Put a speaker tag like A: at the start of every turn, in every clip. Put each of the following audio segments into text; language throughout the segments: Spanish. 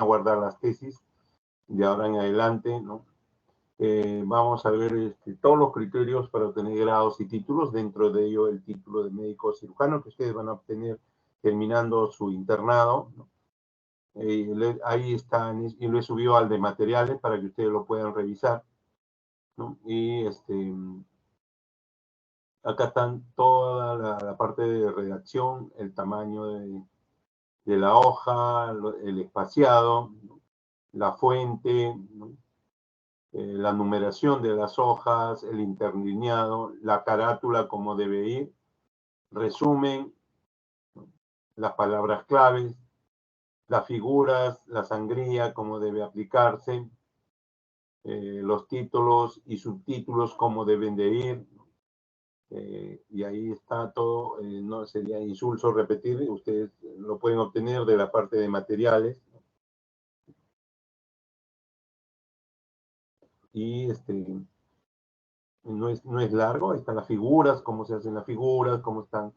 A: guardar las tesis de ahora en adelante, ¿no? Vamos a ver todos los criterios para obtener grados y títulos, dentro de ello el título de médico cirujano que ustedes van a obtener terminando su internado, ¿no? Ahí están, y lo he subido al de materiales para que ustedes lo puedan revisar, ¿no? Y acá están toda la parte de redacción, el tamaño de la hoja, el espaciado, ¿no? La fuente, ¿no? La numeración de las hojas, el interlineado, la carátula como debe ir, resumen, ¿no? Las palabras claves, las figuras, la sangría, cómo debe aplicarse, los títulos y subtítulos, cómo deben de ir. Y ahí está todo, no sería insulso repetir, ustedes lo pueden obtener de la parte de materiales. Y no es largo, ahí están las figuras, cómo se hacen las figuras, cómo están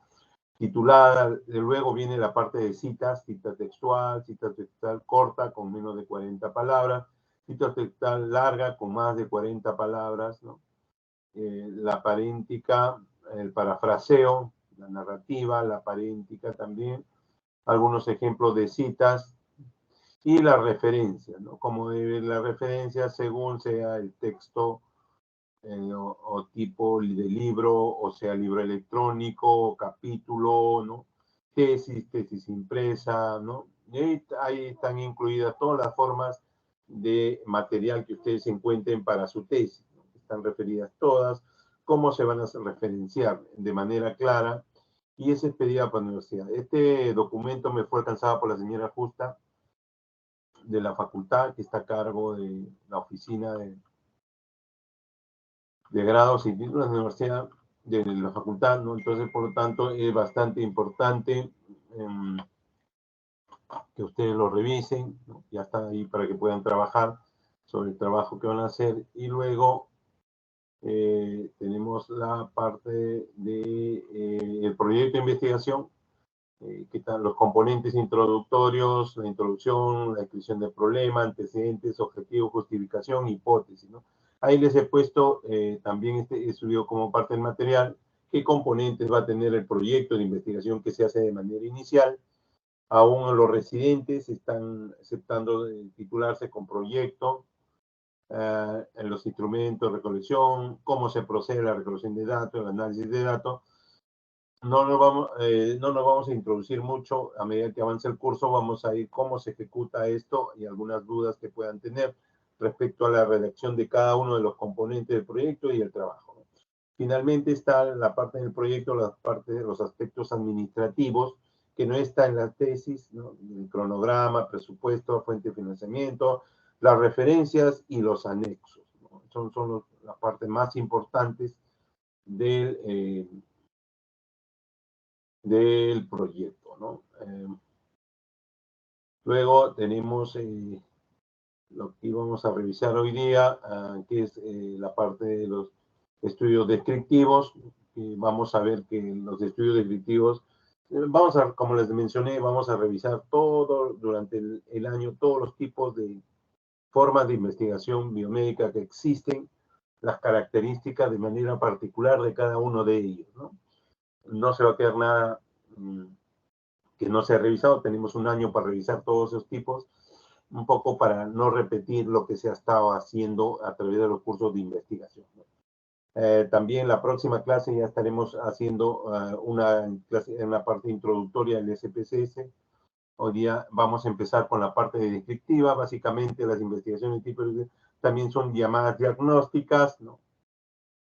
A: tituladas. Luego viene la parte de citas, cita textual corta con menos de 40 palabras, cita textual larga con más de 40 palabras, ¿no? La paréntica, el parafraseo, la narrativa, la paréntica también, algunos ejemplos de citas y la referencia, ¿no? Como debe la referencia según sea el texto o tipo de libro, o sea, libro electrónico, capítulo, ¿no? Tesis impresa, ¿no? Y ahí están incluidas todas las formas de material que ustedes encuentren para su tesis, ¿no? Están referidas todas, cómo se van a referenciar de manera clara, y es expedida por la universidad. Este documento me fue alcanzado por la señora Justa de la facultad, que está a cargo de la oficina de grados y títulos de la universidad, de la facultad, ¿no? Entonces, por lo tanto, es bastante importante que ustedes lo revisen, ¿no? Ya está ahí para que puedan trabajar sobre el trabajo que van a hacer. Y luego tenemos la parte de el proyecto de investigación, que están los componentes introductorios, la introducción, la descripción del problema, antecedentes, objetivo, justificación, hipótesis, ¿no? Ahí les he puesto también este estudio como parte del material, qué componentes va a tener el proyecto de investigación que se hace de manera inicial. Aún los residentes están aceptando titularse con proyecto, en los instrumentos de recolección, cómo se procede a la recolección de datos, el análisis de datos. No nos vamos a introducir mucho. A medida que avance el curso vamos a ir cómo se ejecuta esto y algunas dudas que puedan tener respecto a la redacción de cada uno de los componentes del proyecto y el trabajo. Finalmente está la parte del proyecto, la parte de los aspectos administrativos, que no está en la tesis, ¿no? El cronograma, presupuesto, fuente de financiamiento, las referencias y los anexos, ¿no? Son las partes más importantes del proyecto, ¿no? Luego tenemos lo que íbamos a revisar hoy día, que es la parte de los estudios descriptivos. Vamos a ver que los estudios descriptivos, como les mencioné, vamos a revisar todo durante el año, todos los tipos de formas de investigación biomédica que existen, las características de manera particular de cada uno de ellos, ¿no? No se va a quedar nada que no se ha revisado. Tenemos un año para revisar todos esos tipos, un poco para no repetir lo que se ha estado haciendo a través de los cursos de investigación, ¿no? También la próxima clase ya estaremos haciendo una parte introductoria del SPSS. Hoy día vamos a empezar con la parte descriptiva. Básicamente las investigaciones tipo también son llamadas diagnósticas, ¿no?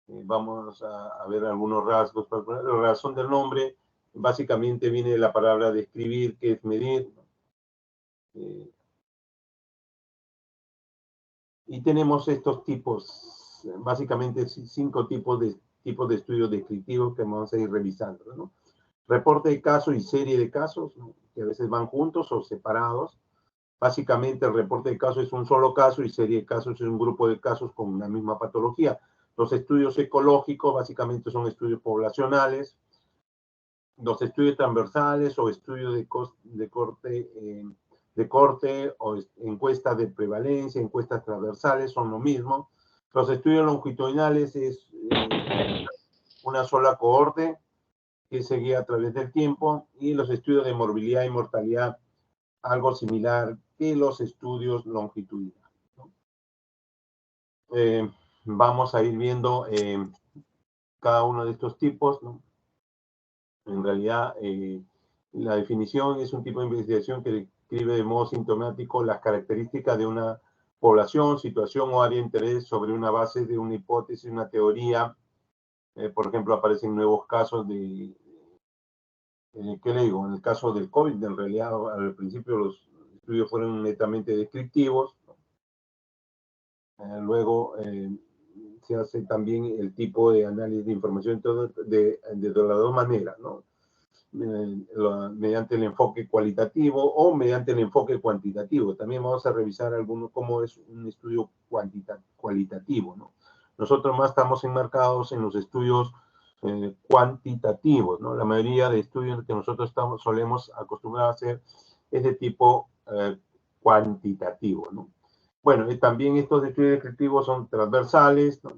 A: Vamos a ver algunos rasgos. La razón del nombre básicamente viene de la palabra describir, que es medir, ¿no? Y tenemos estos tipos, básicamente 5 tipos de estudios descriptivos que vamos a ir revisando, ¿no? Reporte de caso y serie de casos, ¿no? Que a veces van juntos o separados. Básicamente el reporte de caso es un solo caso y serie de casos es un grupo de casos con una misma patología. Los estudios ecológicos básicamente son estudios poblacionales. Los estudios transversales o estudios de corte de corte o encuestas de prevalencia, encuestas transversales son lo mismo. Los estudios longitudinales es una sola cohorte que se guía a través del tiempo, y los estudios de morbilidad y mortalidad algo similar que los estudios longitudinales, ¿no? Vamos a ir viendo cada uno de estos tipos, ¿no? En realidad, la definición es un tipo de investigación que describe de modo sintomático las características de una población, situación o área de interés sobre una base de una hipótesis, una teoría. Por ejemplo, aparecen nuevos casos de, ¿qué le digo? En el caso del COVID, en realidad, al principio los estudios fueron netamente descriptivos. Luego se hace también el tipo de análisis de información de las dos maneras, ¿no? Mediante el enfoque cualitativo o mediante el enfoque cuantitativo. También vamos a revisar cómo es un estudio cualitativo, ¿no? Nosotros más estamos enmarcados en los estudios cuantitativos, ¿no? La mayoría de estudios que nosotros solemos acostumbrar a hacer es de tipo cuantitativo, ¿no? Bueno, y también estos estudios descriptivos son transversales, ¿no?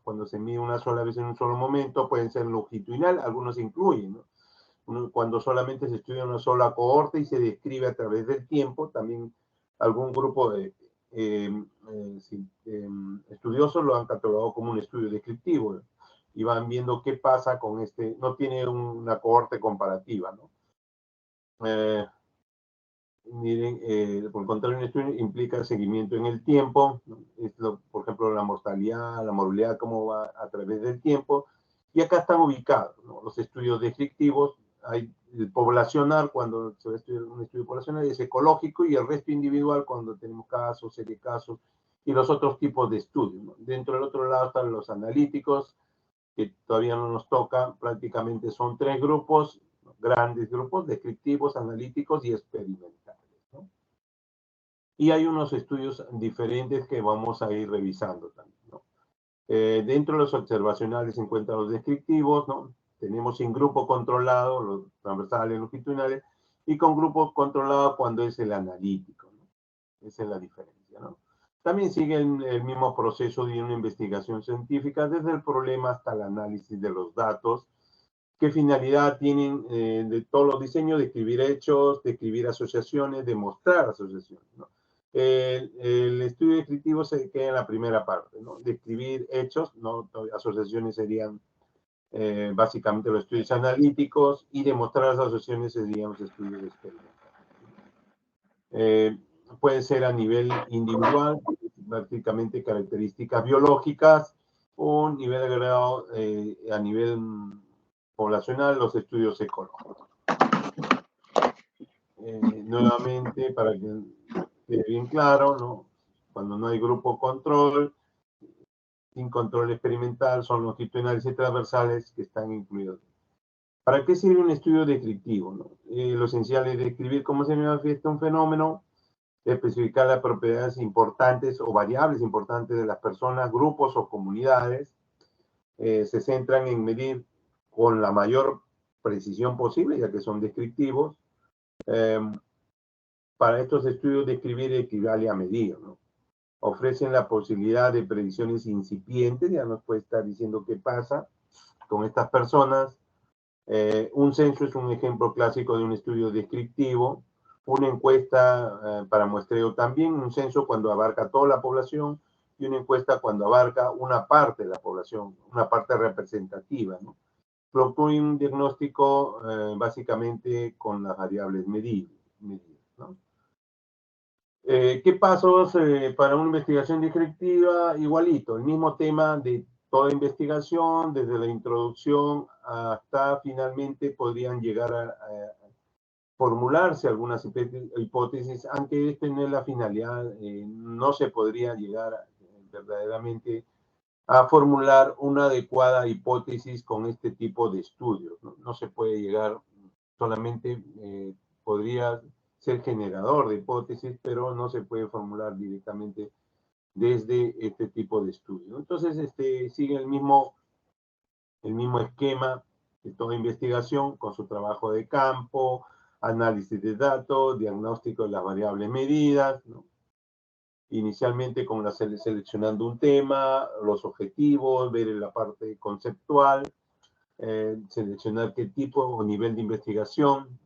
A: Cuando se mide una sola vez en un solo momento, pueden ser longitudinal, algunos incluyen, ¿no? Cuando solamente se estudia una sola cohorte y se describe a través del tiempo, también algún grupo de estudiosos lo han catalogado como un estudio descriptivo, ¿no? Y van viendo qué pasa con no tiene una cohorte comparativa, ¿no? Miren, por contrario, un estudio implica seguimiento en el tiempo, ¿no? Por ejemplo, la mortalidad, la morbilidad, cómo va a través del tiempo, y acá están ubicados, ¿no? Los estudios descriptivos. Hay el poblacional, cuando se va a estudiar un estudio poblacional, es ecológico, y el resto individual, cuando tenemos casos, serie de casos, y los otros tipos de estudios, ¿no? Dentro del otro lado están los analíticos, que todavía no nos toca, prácticamente son 3 grupos, grandes grupos, descriptivos, analíticos y experimentales, ¿no? Y hay unos estudios diferentes que vamos a ir revisando también, ¿no? Dentro de los observacionales se encuentran los descriptivos, ¿no? Tenemos sin grupo controlado, los transversales, longitudinales, y con grupo controlado cuando es el analítico, ¿no? Esa es la diferencia, ¿no? También sigue el mismo proceso de una investigación científica, desde el problema hasta el análisis de los datos. ¿Qué finalidad tienen de todos los diseños? Describir hechos, describir asociaciones, demostrar asociaciones, ¿no? El estudio descriptivo se queda en la primera parte, ¿no? Describir hechos, ¿no? Asociaciones serían básicamente los estudios analíticos, y demostrar las asociaciones serían los estudios experimentales. Puede ser a nivel individual, prácticamente características biológicas, o nivel agregado a nivel poblacional, los estudios ecológicos. Nuevamente, para que quede bien claro, ¿no? Cuando no hay grupo control, sin control experimental, son longitudinales y transversales que están incluidos. ¿Para qué sirve un estudio descriptivo, no? Lo esencial es describir cómo se manifiesta un fenómeno, especificar las propiedades importantes o variables importantes de las personas, grupos o comunidades. Se centran en medir con la mayor precisión posible, ya que son descriptivos. Para estos estudios, describir equivale a medir, ¿no? Ofrecen la posibilidad de predicciones incipientes, ya nos puede estar diciendo qué pasa con estas personas. Un censo es un ejemplo clásico de un estudio descriptivo. Una encuesta para muestreo también, un censo cuando abarca toda la población, y una encuesta cuando abarca una parte de la población, una parte representativa, ¿no? Concluye un diagnóstico básicamente con las variables medibles, ¿no? ¿Qué pasos para una investigación descriptiva? Igualito, el mismo tema de toda investigación, desde la introducción hasta finalmente podrían llegar a formularse algunas hipótesis, aunque esta no es la finalidad, no se podría llegar verdaderamente a formular una adecuada hipótesis con este tipo de estudios, ¿no? No se puede llegar, solamente podría ser generador de hipótesis, pero no se puede formular directamente desde este tipo de estudio. Entonces, sigue el mismo esquema de toda investigación, con su trabajo de campo, análisis de datos, diagnóstico de las variables medidas, ¿no? Inicialmente seleccionando un tema, los objetivos, ver la parte conceptual, seleccionar qué tipo o nivel de investigación,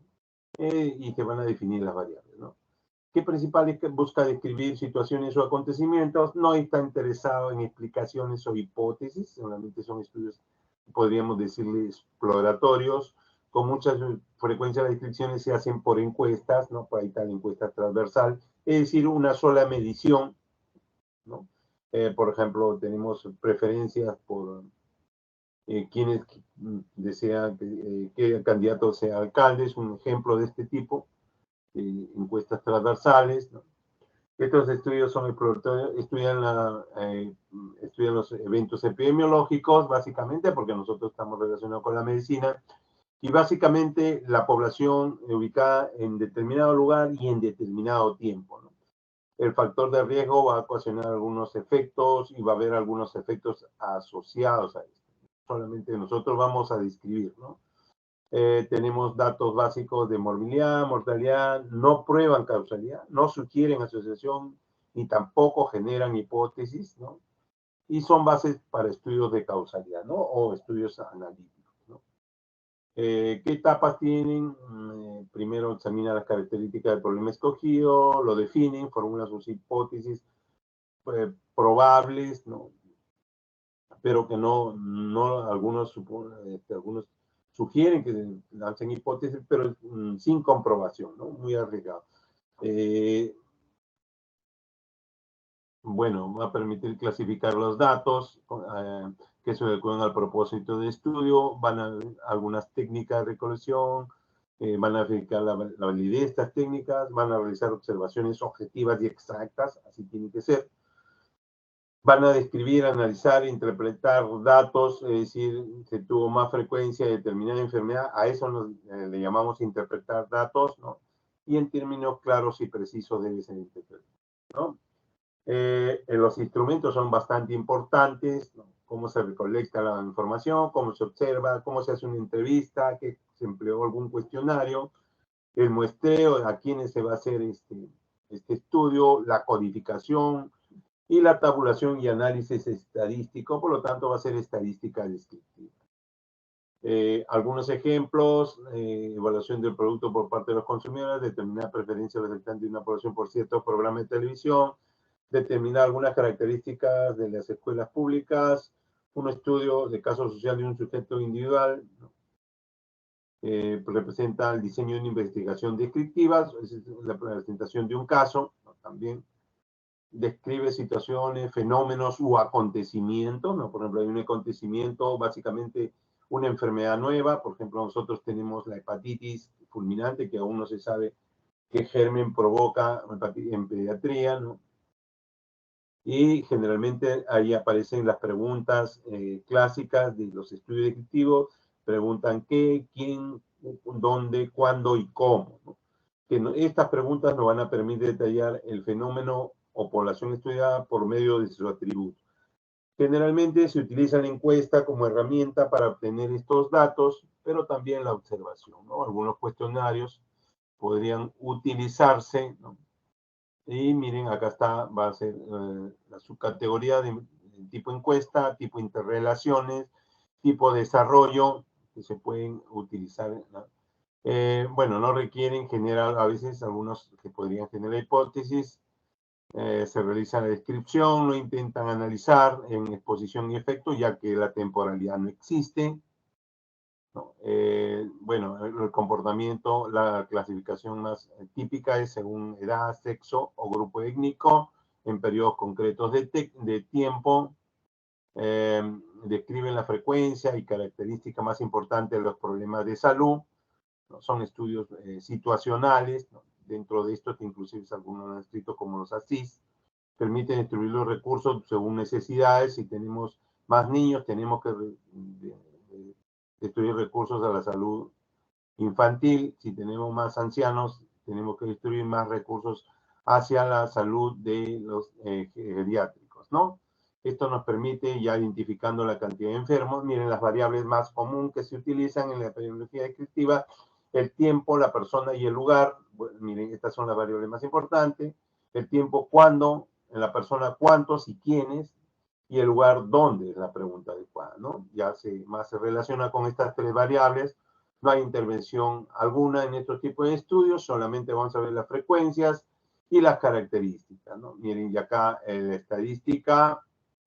A: y se van a definir las variables, ¿no? ¿Qué principal es que busca describir situaciones o acontecimientos? No está interesado en explicaciones o hipótesis, solamente son estudios, podríamos decirle, exploratorios. Con mucha frecuencia las descripciones se hacen por encuestas, ¿no? Por ahí está la encuesta transversal, es decir, una sola medición, ¿no? Por ejemplo, tenemos preferencias por quienes desean que el candidato sea alcalde, es un ejemplo de este tipo, encuestas transversales, ¿no? Estos estudios son exploratorios, estudian los eventos epidemiológicos, básicamente, porque nosotros estamos relacionados con la medicina, y básicamente la población ubicada en determinado lugar y en determinado tiempo, ¿no? El factor de riesgo va a ocasionar algunos efectos y va a haber algunos efectos asociados a esto. Solamente nosotros vamos a describir, ¿no? Tenemos datos básicos de morbilidad, mortalidad, no prueban causalidad, no sugieren asociación, ni tampoco generan hipótesis, ¿no? Y son bases para estudios de causalidad, ¿no? O estudios analíticos, ¿no? ¿Qué etapas tienen? Primero examina las características del problema escogido, lo definen, formulan sus hipótesis probables, ¿no? Pero que algunos sugieren que lancen hipótesis, pero sin comprobación, ¿no? Muy arriesgado. Bueno, va a permitir clasificar los datos que se adecuan al propósito de estudio, van a algunas técnicas de recolección, van a verificar la validez de estas técnicas, van a realizar observaciones objetivas y exactas, así tiene que ser. Van a describir, analizar, interpretar datos, es decir, se tuvo más frecuencia de determinada enfermedad, a eso le llamamos interpretar datos, ¿no? Y en términos claros y precisos debe ser interpretado, ¿no? Los instrumentos son bastante importantes, ¿no? Cómo se recolecta la información, cómo se observa, cómo se hace una entrevista, que se empleó algún cuestionario, el muestreo, a quiénes se va a hacer este estudio, la codificación, y la tabulación y análisis estadístico, por lo tanto va a ser estadística descriptiva. Algunos ejemplos, evaluación del producto por parte de los consumidores, determinar preferencia resultante de una población por ciertos programas de televisión, determinar algunas características de las escuelas públicas, un estudio de caso social de un sujeto individual, ¿no? Representa el diseño de una investigación descriptiva, es la presentación de un caso, ¿no? También describe situaciones, fenómenos u acontecimientos, ¿no? Por ejemplo, hay un acontecimiento, básicamente una enfermedad nueva, por ejemplo, nosotros tenemos la hepatitis fulminante, que aún no se sabe qué germen provoca en pediatría, ¿no? Y generalmente ahí aparecen las preguntas clásicas de los estudios descriptivos, preguntan qué, quién, dónde, cuándo y cómo, ¿no? Estas preguntas nos van a permitir detallar el fenómeno o población estudiada por medio de sus atributos. Generalmente se utiliza la encuesta como herramienta para obtener estos datos, pero también la observación, ¿no? Algunos cuestionarios podrían utilizarse, ¿no? Y miren, acá está, va a ser la subcategoría de tipo encuesta, tipo interrelaciones, tipo desarrollo, que se pueden utilizar, ¿no? Bueno, no requieren generar a veces algunos que podrían generar hipótesis, se realiza la descripción, lo intentan analizar en exposición y efecto, ya que la temporalidad no existe, ¿no? Bueno, el comportamiento, la clasificación más típica es según edad, sexo o grupo étnico, en periodos concretos de tiempo, describen la frecuencia y característica más importante de los problemas de salud, ¿no? Son estudios situacionales, ¿no? Dentro de estos, que inclusive algunos han escrito como los ASIS, permiten distribuir los recursos según necesidades. Si tenemos más niños, tenemos que distribuir recursos a la salud infantil. Si tenemos más ancianos, tenemos que distribuir más recursos hacia la salud de los geriátricos, ¿no? Esto nos permite, ya identificando la cantidad de enfermos, miren las variables más comunes que se utilizan en la epidemiología descriptiva, el tiempo, la persona y el lugar. Bueno, miren, estas son las variables más importantes. El tiempo, cuándo, la persona, cuántos y quiénes, y el lugar, dónde es la pregunta adecuada, ¿no? Ya más se relaciona con estas tres variables. No hay intervención alguna en estos tipos de estudios, solamente vamos a ver las frecuencias y las características, ¿no? Miren, y acá la estadística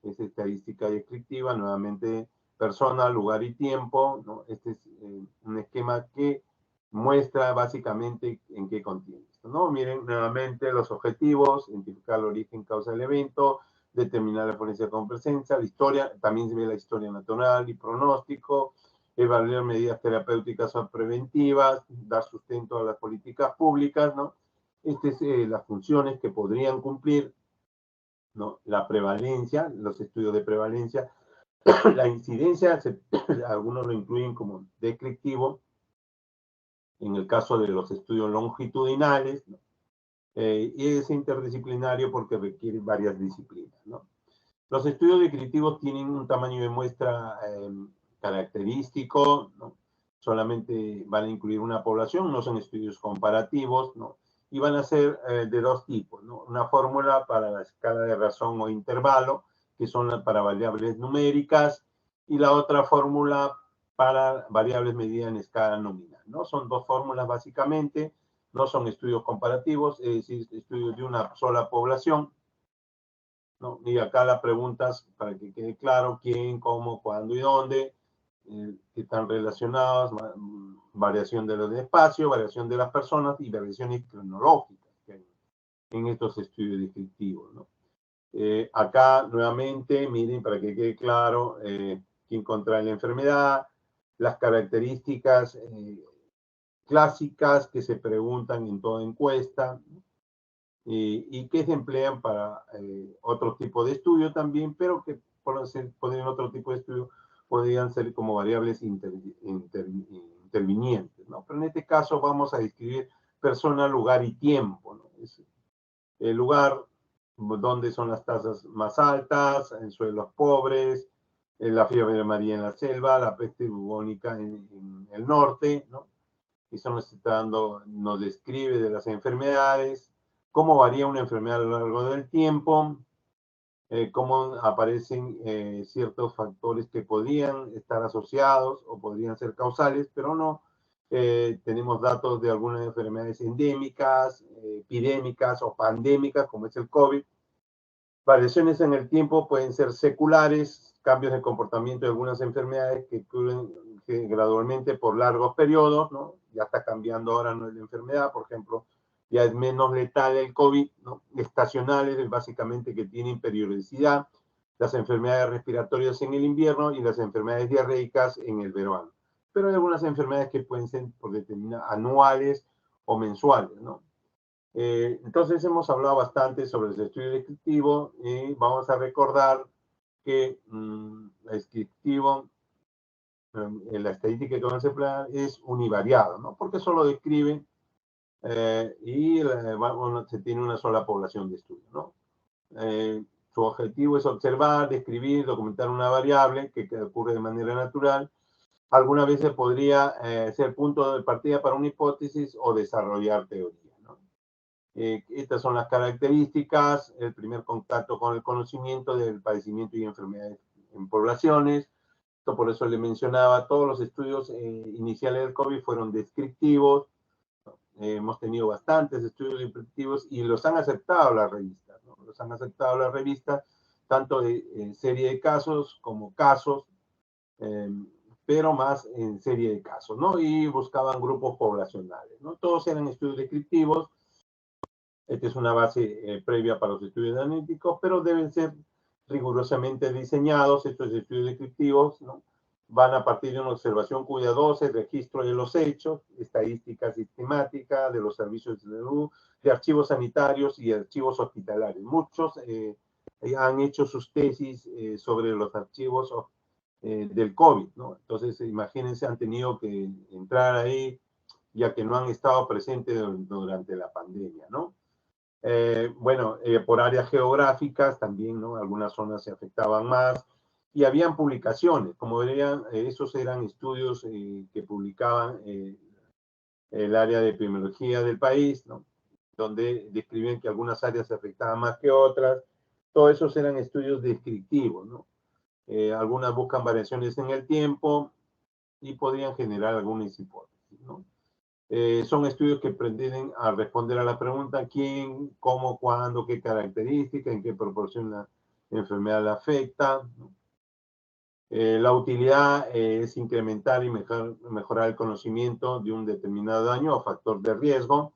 A: es estadística descriptiva, nuevamente persona, lugar y tiempo, ¿no? Este es un esquema que muestra básicamente en qué contiene esto, ¿no? Miren, nuevamente los objetivos, identificar el origen, causa del evento, determinar la ponencia con presencia, la historia, también se ve la historia natural y pronóstico, evaluar medidas terapéuticas o preventivas, dar sustento a las políticas públicas, ¿no? Estas las funciones que podrían cumplir, ¿no? La prevalencia, los estudios de prevalencia, la incidencia, algunos lo incluyen como descriptivo, en el caso de los estudios longitudinales, ¿no? Y es interdisciplinario porque requiere varias disciplinas, ¿no? Los estudios descriptivos tienen un tamaño de muestra característico, ¿no? Solamente van a incluir una población, no son estudios comparativos, ¿no? Y van a ser de dos tipos, ¿no? Una fórmula para la escala de razón o intervalo, que son para variables numéricas, y la otra fórmula para variables medidas en escala nominal, ¿no? Son dos fórmulas básicamente, no son estudios comparativos, es decir, estudios de una sola población, ¿no? Y acá las preguntas, para que quede claro, quién, cómo, cuándo y dónde, que están relacionadas, variación de los espacios, variación de las personas y variaciones cronológicas que hay en estos estudios descriptivos, ¿no? Acá, nuevamente, miren, para que quede claro, quién contrae la enfermedad, las características clásicas que se preguntan en toda encuesta, ¿no? Y que se emplean para otro tipo de estudio también, pero que podrían otro tipo de estudio podrían ser como variables intervinientes, ¿no? Pero en este caso vamos a describir persona, lugar y tiempo, ¿no? Es el lugar donde son las tasas más altas, en suelos pobres, la fiebre amarilla en la selva, la peste bubónica en el norte, ¿no? Eso nos describe de las enfermedades, cómo varía una enfermedad a lo largo del tiempo, cómo aparecen ciertos factores que podrían estar asociados o podrían ser causales, pero no. Tenemos datos de algunas enfermedades endémicas, epidémicas o pandémicas, como es el COVID. Variaciones en el tiempo pueden ser seculares, cambios de comportamiento de algunas enfermedades que ocurren gradualmente por largos periodos, ¿no? Ya está cambiando ahora, no es la enfermedad, por ejemplo, ya es menos letal el COVID, ¿no? Estacionales, básicamente que tienen periodicidad, las enfermedades respiratorias en el invierno y las enfermedades diarreicas en el verano. Pero hay algunas enfermedades que pueden ser por determinadas anuales o mensuales, ¿no? Entonces hemos hablado bastante sobre el estudio descriptivo y vamos a recordar que el descriptivo, la estadística que vamos a emplear es univariado, ¿no? Porque solo describe y se tiene una sola población de estudio, ¿no? Su objetivo es observar, describir, documentar una variable que ocurre de manera natural. Algunas veces podría ser punto de partida para una hipótesis o desarrollar teoría, ¿no? Estas son las características, el primer contacto con el conocimiento del padecimiento y enfermedades en poblaciones. Por eso le mencionaba, todos los estudios iniciales del COVID fueron descriptivos. Hemos tenido bastantes estudios descriptivos y los han aceptado las revistas, ¿no? Los han aceptado las revistas, tanto de serie de casos como casos, eh, pero más en serie de casos, ¿no? Y buscaban grupos poblacionales, ¿no? Todos eran estudios descriptivos. Esta es una base previa para los estudios analíticos, pero deben ser rigurosamente diseñados. Estos estudios descriptivos, ¿no? Van a partir de una observación cuidadosa, el registro de los hechos, estadística sistemática de los servicios de salud, de archivos sanitarios y archivos hospitalarios. Muchos han hecho sus tesis sobre los archivos del COVID, ¿no? Entonces, imagínense, han tenido que entrar ahí, ya que no han estado presentes durante la pandemia, ¿no? Bueno, por áreas geográficas también, ¿no? Algunas zonas se afectaban más y habían publicaciones, como verían, esos eran estudios que publicaban el área de epidemiología del país, ¿no? Donde describían que algunas áreas se afectaban más que otras. Todos esos eran estudios descriptivos, ¿no? Algunas buscan variaciones en el tiempo y podrían generar algunas hipótesis, ¿no? Son estudios que pretenden a responder a la pregunta quién, cómo, cuándo, qué características, en qué proporción la enfermedad la afecta, ¿no? La utilidad es incrementar y mejorar el conocimiento de un determinado daño o factor de riesgo.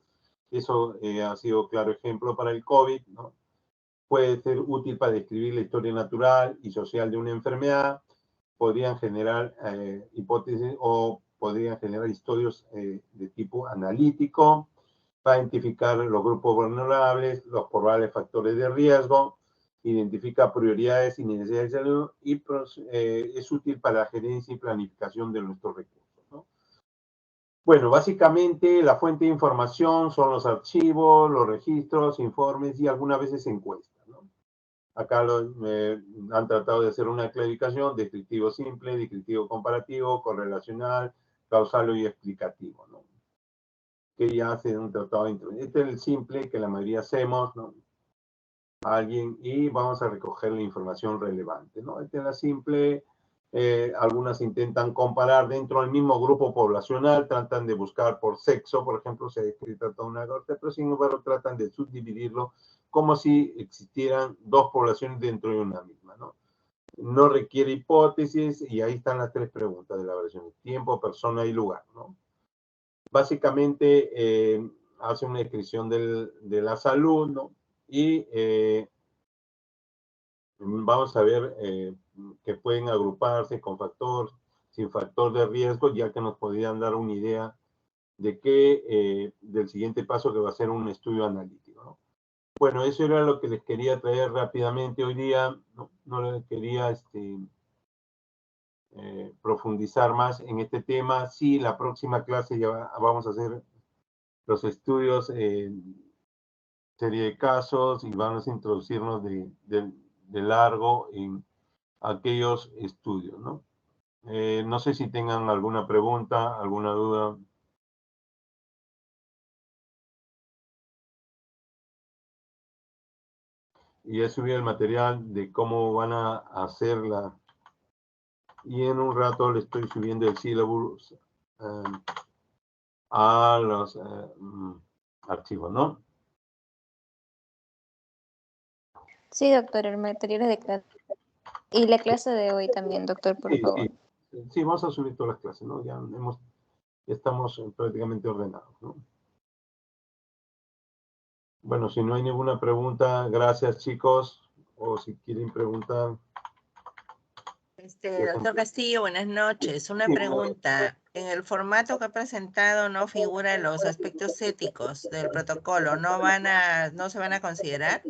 A: Eso ha sido claro ejemplo para el COVID, ¿no? Puede ser útil para describir la historia natural y social de una enfermedad. Podrían generar hipótesis o podrían generar estudios de tipo analítico para identificar los grupos vulnerables, los probables factores de riesgo, identifica prioridades y necesidades de salud y es útil para la gerencia y planificación de nuestros recursos, ¿no? Bueno, básicamente la fuente de información son los archivos, los registros, informes y algunas veces encuestas, ¿no? Acá han tratado de hacer una clasificación, descriptivo simple, descriptivo comparativo, correlacional, causal y explicativo, ¿no? Que ya hacen un tratado de introducción. Este es el simple que la mayoría hacemos, ¿no? Alguien y vamos a recoger la información relevante, ¿no? Este es la simple. Algunas intentan comparar dentro del mismo grupo poblacional, tratan de buscar por sexo, por ejemplo, se trata de una corte, pero sin embargo tratan de subdividirlo como si existieran dos poblaciones dentro de una misma, ¿no? No requiere hipótesis y ahí están las tres preguntas de la variación: tiempo, persona y lugar, ¿no? Básicamente hace una descripción de la salud, ¿no? Y vamos a ver que pueden agruparse con factor, sin factor de riesgo, ya que nos podrían dar una idea de qué, del siguiente paso que va a ser un estudio analítico, ¿no? Bueno, eso era lo que les quería traer rápidamente hoy día. No les quería profundizar más en este tema. Sí, la próxima clase ya vamos a hacer los estudios serie de casos y vamos a introducirnos de largo en aquellos estudios, ¿no? No sé si tengan alguna pregunta, alguna duda. Y ya subí el material de cómo van a hacerla. Y en un rato le estoy subiendo el syllabus a los archivos, ¿no?
B: Sí, doctor, el material es de clase. Y la clase de hoy también, doctor, por
A: Sí,
B: favor.
A: sí, vamos a subir todas las clases, ¿no? Ya estamos prácticamente ordenados, ¿no? Bueno, si no hay ninguna pregunta, gracias, chicos. O si quieren preguntar.
C: Doctor Castillo, buenas noches. Una
A: Sí,
C: pregunta. En el formato que ha presentado no figuran los aspectos éticos del protocolo. ¿No se van a considerar?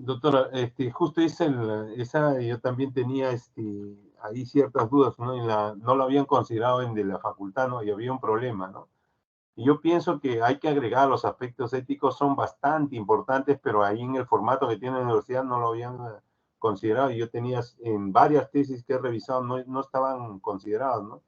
A: doctora, justo esa yo también tenía ahí ciertas dudas, ¿no? No lo habían considerado en de la facultad, ¿no? Y había un problema, ¿no? Y yo pienso que hay que agregar los aspectos éticos, son bastante importantes, pero ahí en el formato que tiene la universidad no lo habían considerado. Yo tenía en varias tesis que he revisado, no estaban considerados, ¿no?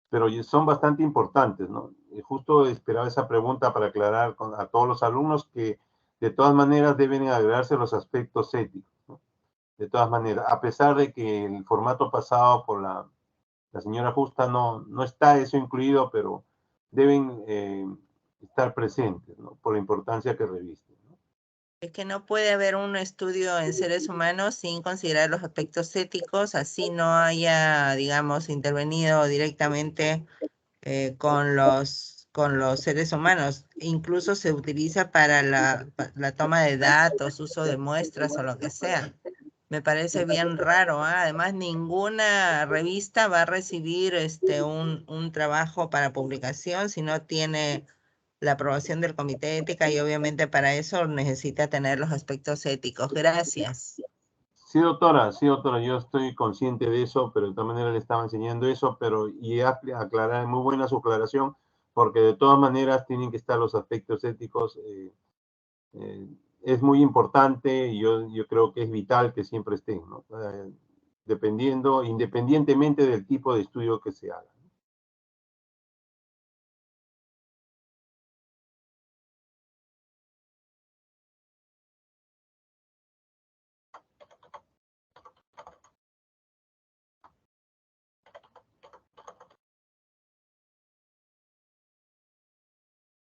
A: Pero son bastante importantes, ¿no? Y justo esperaba esa pregunta para aclarar a todos los alumnos que de todas maneras deben agregarse los aspectos éticos, ¿no? De todas maneras, a pesar de que el formato pasado por la señora Justa no está eso incluido, pero deben estar presentes, ¿no? Por la importancia que revisten, ¿no?
C: Es que no puede haber un estudio en seres humanos sin considerar los aspectos éticos, así no haya, digamos, intervenido directamente con los seres humanos. Incluso se utiliza para la toma de datos, uso de muestras o lo que sea. Me parece bien raro, ¿ah? Además, ninguna revista va a recibir un trabajo para publicación si no tiene la aprobación del comité de ética y obviamente para eso necesita tener los aspectos éticos. Gracias.
A: Sí, doctora, yo estoy consciente de eso, pero de todas maneras le estaba enseñando eso, aclarar, muy buena su aclaración, porque de todas maneras tienen que estar los aspectos éticos. Eh, es muy importante y yo creo que es vital que siempre estén, ¿no? Independientemente del tipo de estudio que se haga.